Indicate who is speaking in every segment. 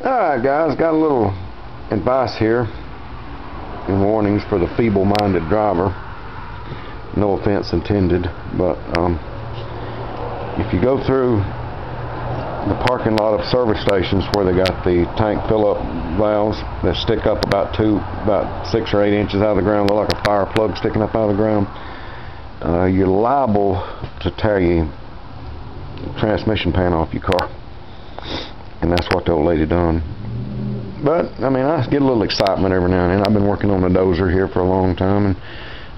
Speaker 1: Alright guys, got a little advice here and warnings for the feeble-minded driver. No offense intended, but if you go through the parking lot of service stations where they got the tank fill-up valves that stick up about 6 or 8 inches out of the ground, look like a fire plug sticking up out of the ground, you're liable to tear your transmission pan off your car. And that's what the old lady done. But I mean, I get a little excitement every now and then. I've been working on a dozer here for a long time, and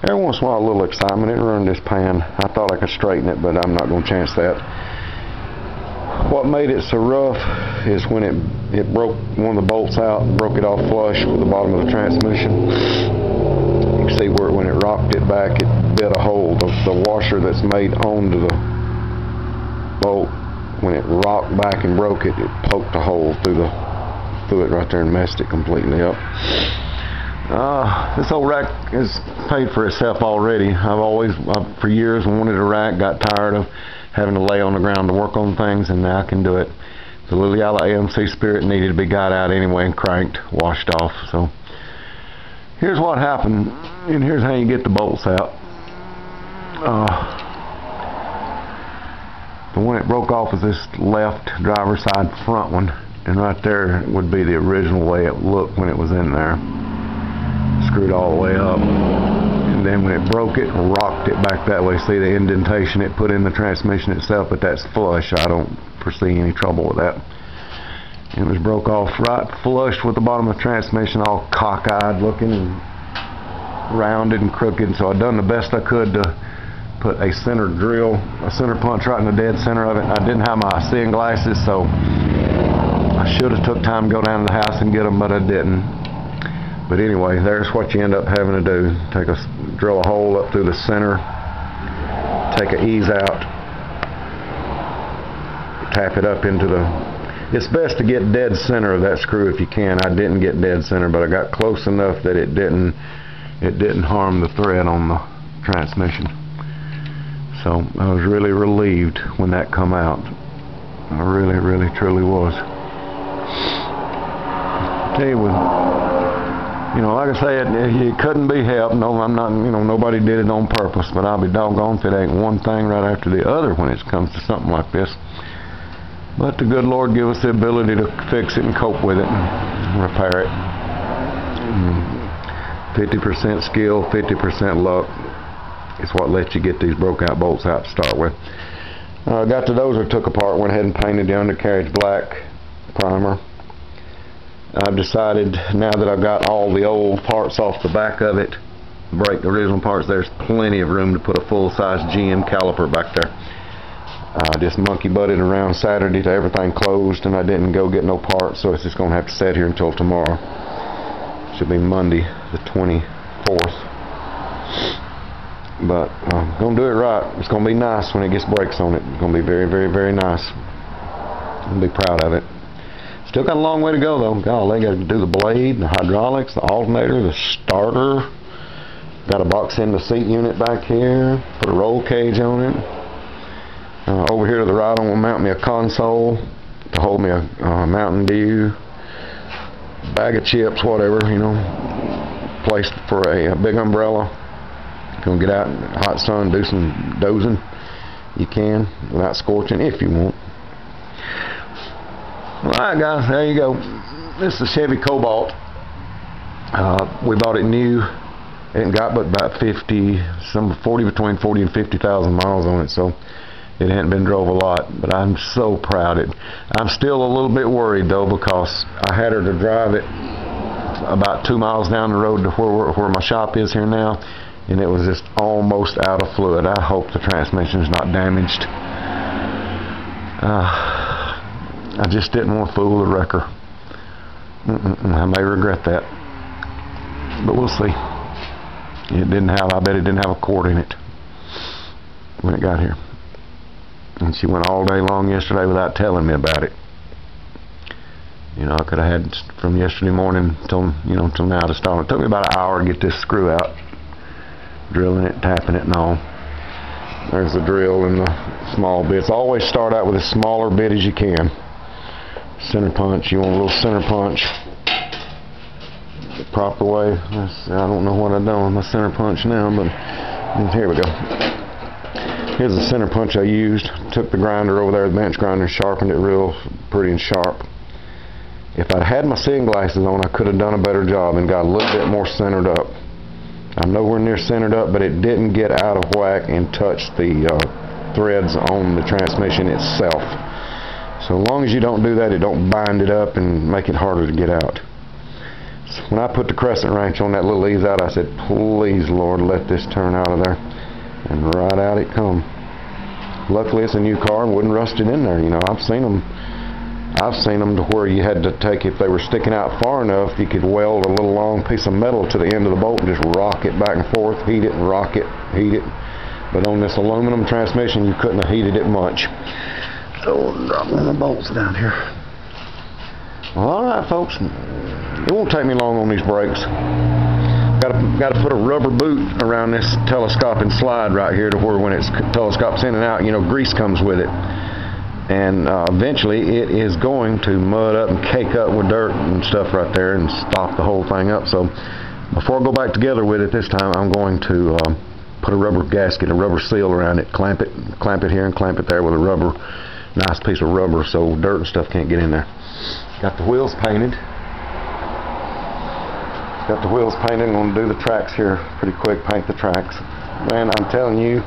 Speaker 1: every once in a while a little excitement. It ruined this pan. I thought I could straighten it, but I'm not going to chance that. What made it so rough is when it broke one of the bolts out and broke it off flush with the bottom of the transmission. You can see where when it rocked it back, it bit a hole. The washer that's made onto the bolt, when it rocked back and broke it, it poked a hole through it right there and messed it completely up. This old rack has paid for itself already. I've for years wanted a rack, got tired of having to lay on the ground to work on things, and now I can do it. The little yellow AMC Spirit needed to be got out anyway and cranked, washed off. So here's what happened, and here's how you get the bolts out. The one it broke off was this left driver's side front one, and right there would be the original way it looked when it was in there. Screwed all the way up, and then when it broke it, rocked it back that way. See the indentation it put in the transmission itself, but that's flush. I don't foresee any trouble with that. It was broke off right flush with the bottom of the transmission, all cockeyed looking and rounded and crooked. So I done the best I could to put a center punch right in the dead center of it. I didn't have my seeing glasses, so I should have took time to go down to the house and get them, but I didn't. But anyway, there's what you end up having to do. Drill a hole up through the center, take a ease out, tap it up into it's best to get dead center of that screw if you can. I didn't get dead center, but I got close enough that it didn't harm the thread on the transmission. So I was really relieved when that come out. I really, really, truly was. I tell you, like I said, it couldn't be helped. No, I'm not. Nobody did it on purpose. But I'll be doggone if it ain't one thing right after the other when it comes to something like this. But the good Lord give us the ability to fix it and cope with it and repair it. 50% skill, 50% luck. It's what lets you get these broke out bolts out to start with. Got the dozer took apart, went ahead and painted the undercarriage black primer. I've decided now that I've got all the old parts off the back of it, the original parts, there's plenty of room to put a full-size GM caliper back there. I just monkey-butted around Saturday to everything closed, and I didn't go get no parts, so it's just going to have to sit here until tomorrow. Should be Monday the 24th. But I'm going to do it right. It's going to be nice when it gets brakes on it. It's going to be very, very, very nice. I'll be proud of it. Still got a long way to go though. Golly, got to do the blade, the hydraulics, the alternator, the starter. Got to box in the seat unit back here. Put a roll cage on it. Over here to the right, I'm going to mount me a console to hold me a Mountain Dew, bag of chips, whatever, place for a big umbrella. Gonna get out in the hot sun, do some dozing. You can, without scorching, if you want. Alright guys, there you go. This is a Chevy Cobalt. We bought it new. It ain't got but about between 40 and 50,000 miles on it, so it hadn't been drove a lot, but I'm so proud of it. I'm still a little bit worried though, because I had her to drive it about 2 miles down the road to where my shop is here now, and it was just almost out of fluid. I hope the transmission is not damaged. I just didn't want to fool the wrecker. I may regret that, but we'll see. I bet it didn't have a cord in it when it got here. And she went all day long yesterday without telling me about it. I could have had from yesterday morning till now to start. It took me about an hour to get this screw out. Drilling it, tapping it, and all. There's the drill and the small bits. Always start out with as smaller bit as you can. center punch. You want a little center punch the proper way. I don't know what I've done with my center punch now, but here we go. Here's the center punch I used. Took the grinder over there, the bench grinder, sharpened it real pretty and sharp. If I'd had my seeing glasses on, I could have done a better job and got a little bit more centered up. I'm nowhere near centered up, but it didn't get out of whack and touch the threads on the transmission itself. So long as you don't do that, it don't bind it up and make it harder to get out. So when I put the crescent wrench on that little ease out, I said, please, Lord, let this turn out of there. And right out it come. Luckily, it's a new car and wasn't rusted in there. You know, I've seen them to where you had to take, if they were sticking out far enough, you could weld a little long piece of metal to the end of the bolt and just rock it back and forth, heat it and rock it, heat it. But on this aluminum transmission, you couldn't have heated it much. So I'm dropping the bolts down here. Well, all right, folks. It won't take me long on these brakes. Got to put a rubber boot around this telescoping slide right here to where when it telescopes in and out, you know, grease comes with it. And eventually it is going to mud up and cake up with dirt and stuff right there and stop the whole thing up. So before I go back together with it this time, I'm going to put a rubber gasket, a rubber seal around it, clamp it here and clamp it there with a nice piece of rubber so dirt and stuff can't get in there. Got the wheels painted. I'm going to do the tracks here pretty quick, paint the tracks. Man, I'm telling you,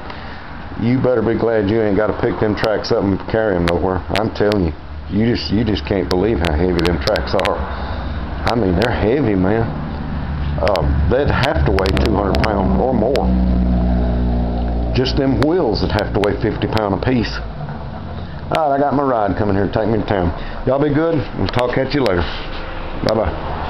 Speaker 1: you better be glad you ain't got to pick them tracks up and carry them nowhere. I'm telling you, you just can't believe how heavy them tracks are. I mean, they're heavy, man. They'd have to weigh 200 pounds or more. Just them wheels would have to weigh 50 pounds a piece. All right, I got my ride coming here to take me to town. Y'all be good. We'll talk at you later. Bye-bye.